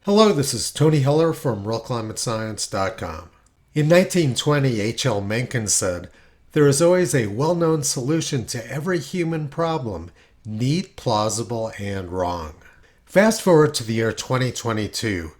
Hello, this is Tony Heller from RealClimateScience.com. In 1920, H.L. Mencken said, "There is always a well-known solution to every human problem, neat, plausible, and wrong." Fast forward to the year 2022.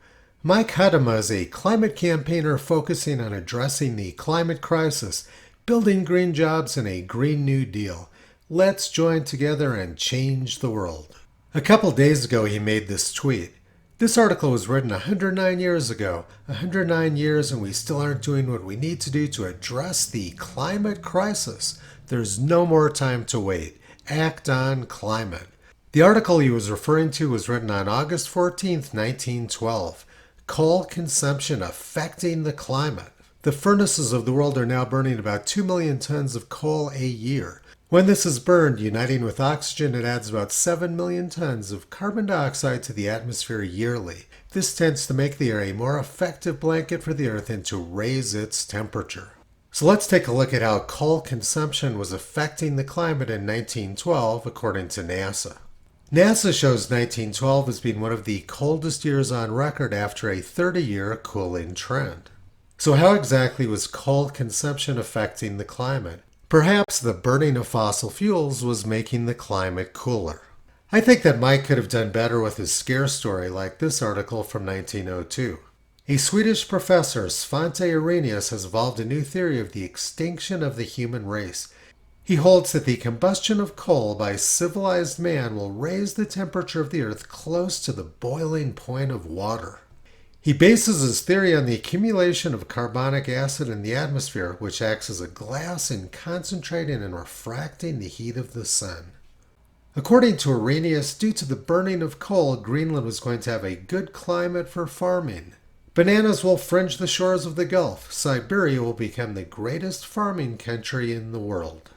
Mike Hadema is a climate campaigner focusing on addressing the climate crisis, building green jobs, and a Green New Deal. Let's join together and change the world. A couple days ago, he made this tweet. This article was written 109 years ago. 109 years and we still aren't doing what we need to do to address the climate crisis. There's no more time to wait. Act on climate. The article he was referring to was written on August 14th, 1912. Coal consumption affecting the climate. The furnaces of the world are now burning about 2 million tons of coal a year. When this is burned, uniting with oxygen, it adds about 7 million tons of carbon dioxide to the atmosphere yearly. This tends to make the air a more effective blanket for the Earth and to raise its temperature. So let's take a look at how coal consumption was affecting the climate in 1912, according to NASA. NASA shows 1912 as being one of the coldest years on record after a 30-year cooling trend. So how exactly was coal consumption affecting the climate? Perhaps the burning of fossil fuels was making the climate cooler. I think that Mike could have done better with his scare story like this article from 1902. A Swedish professor, Svante Arrhenius, has evolved a new theory of the extinction of the human race. He holds that the combustion of coal by civilized man will raise the temperature of the Earth close to the boiling point of water. He bases his theory on the accumulation of carbonic acid in the atmosphere, which acts as a glass in concentrating and refracting the heat of the sun. According to Arrhenius, due to the burning of coal, Greenland was going to have a good climate for farming. Bananas will fringe the shores of the Gulf. Siberia will become the greatest farming country in the world.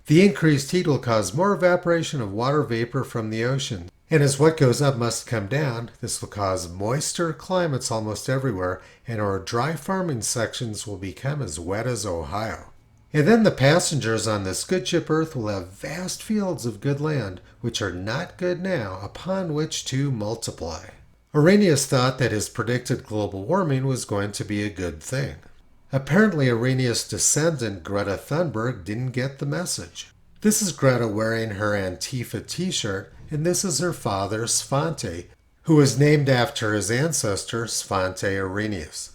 The increased heat will cause more evaporation of water vapor from the ocean. And as what goes up must come down, this will cause moister climates almost everywhere, and our dry farming sections will become as wet as Ohio. And then the passengers on this good ship Earth will have vast fields of good land, which are not good now, upon which to multiply. Arrhenius thought that his predicted global warming was going to be a good thing. Apparently, Arrhenius' descendant Greta Thunberg didn't get the message. This is Greta wearing her Antifa t-shirt, and this is her father, Svante, who was named after his ancestor, Svante Arrhenius.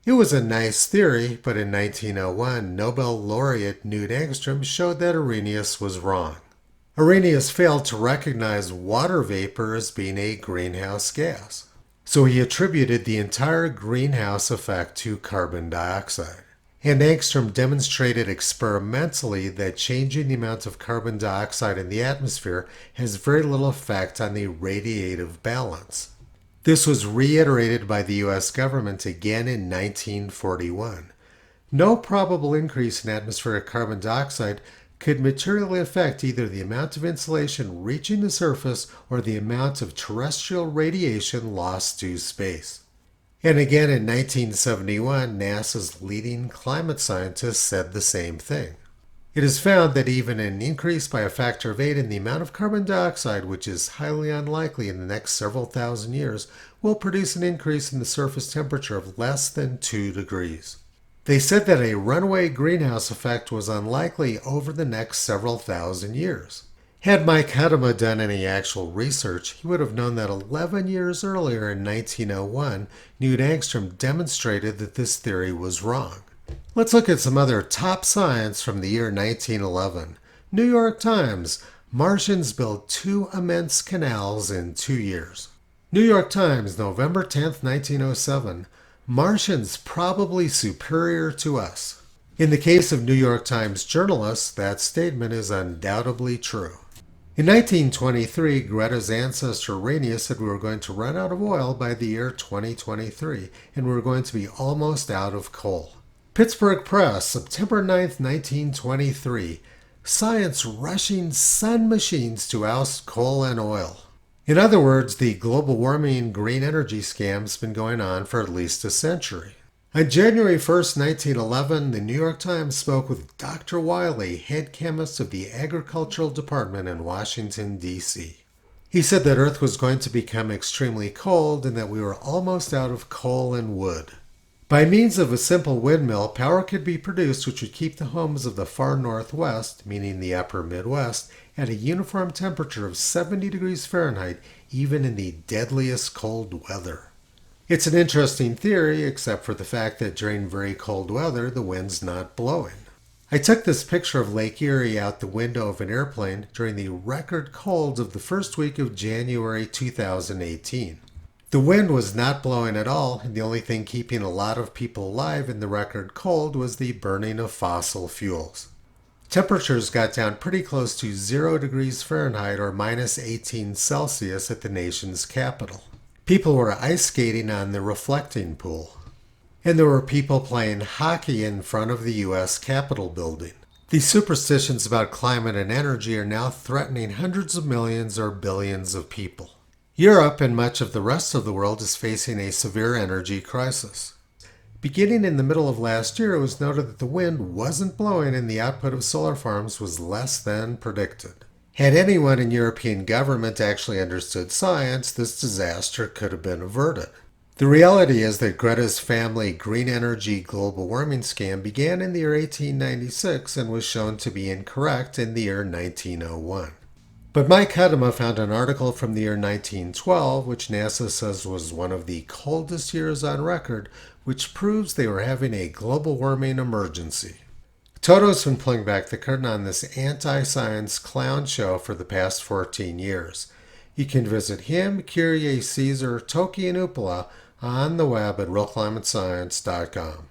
It was a nice theory, but in 1901, Nobel laureate Knut Engström showed that Arrhenius was wrong. Arrhenius failed to recognize water vapor as being a greenhouse gas. So he attributed the entire greenhouse effect to carbon dioxide. And Engström demonstrated experimentally that changing the amount of carbon dioxide in the atmosphere has very little effect on the radiative balance. This was reiterated by the U.S. government again in 1941. No probable increase in atmospheric carbon dioxide could materially affect either the amount of insulation reaching the surface or the amount of terrestrial radiation lost to space. And again in 1971, NASA's leading climate scientists said the same thing. It is found that even an increase by a factor of 8 in the amount of carbon dioxide, which is highly unlikely in the next several thousand years, will produce an increase in the surface temperature of less than 2 degrees. They said that a runaway greenhouse effect was unlikely over the next several thousand years. Had Mike Hadema done any actual research, he would have known that 11 years earlier in 1901, Knut Engström demonstrated that this theory was wrong. Let's look at some other top science from the year 1911. New York Times, Martians build 2 immense canals in 2 years. New York Times, November 10th, 1907. Martians probably superior to us. In the case of New York Times journalists, that statement is undoubtedly true. In 1923, Greta's ancestor Arrhenius said we were going to run out of oil by the year 2023, and we were going to be almost out of coal. Pittsburgh Press, September 9th, 1923. Science rushing sun machines to oust coal and oil. In other words, the global warming green energy scam's been going on for at least a century. On January 1st, 1911, the New York Times spoke with Dr. Wiley, head chemist of the Agricultural Department in Washington, D.C. He said that Earth was going to become extremely cold and that we were almost out of coal and wood. By means of a simple windmill, power could be produced which would keep the homes of the far northwest, meaning the upper Midwest, at a uniform temperature of 70 degrees Fahrenheit, even in the deadliest cold weather. It's an interesting theory, except for the fact that during very cold weather, the wind's not blowing. I took this picture of Lake Erie out the window of an airplane during the record colds of the first week of January 2018. The wind was not blowing at all, and the only thing keeping a lot of people alive in the record cold was the burning of fossil fuels. Temperatures got down pretty close to 0 degrees Fahrenheit or minus 18 Celsius at the nation's capital. People were ice skating on the reflecting pool. And there were people playing hockey in front of the U.S. Capitol building. These superstitions about climate and energy are now threatening hundreds of millions or billions of people. Europe and much of the rest of the world is facing a severe energy crisis. Beginning in the middle of last year, it was noted that the wind wasn't blowing and the output of solar farms was less than predicted. Had anyone in European government actually understood science, this disaster could have been averted. The reality is that Greta's family green energy global warming scam began in the year 1896 and was shown to be incorrect in the year 1901. But Mike Hedema found an article from the year 1912, which NASA says was one of the coldest years on record, which proves they were having a global warming emergency. Toto's been pulling back the curtain on this anti-science clown show for the past 14 years. You can visit him, Kyrie, Caesar, Toki, and Upala on the web at realclimatescience.com.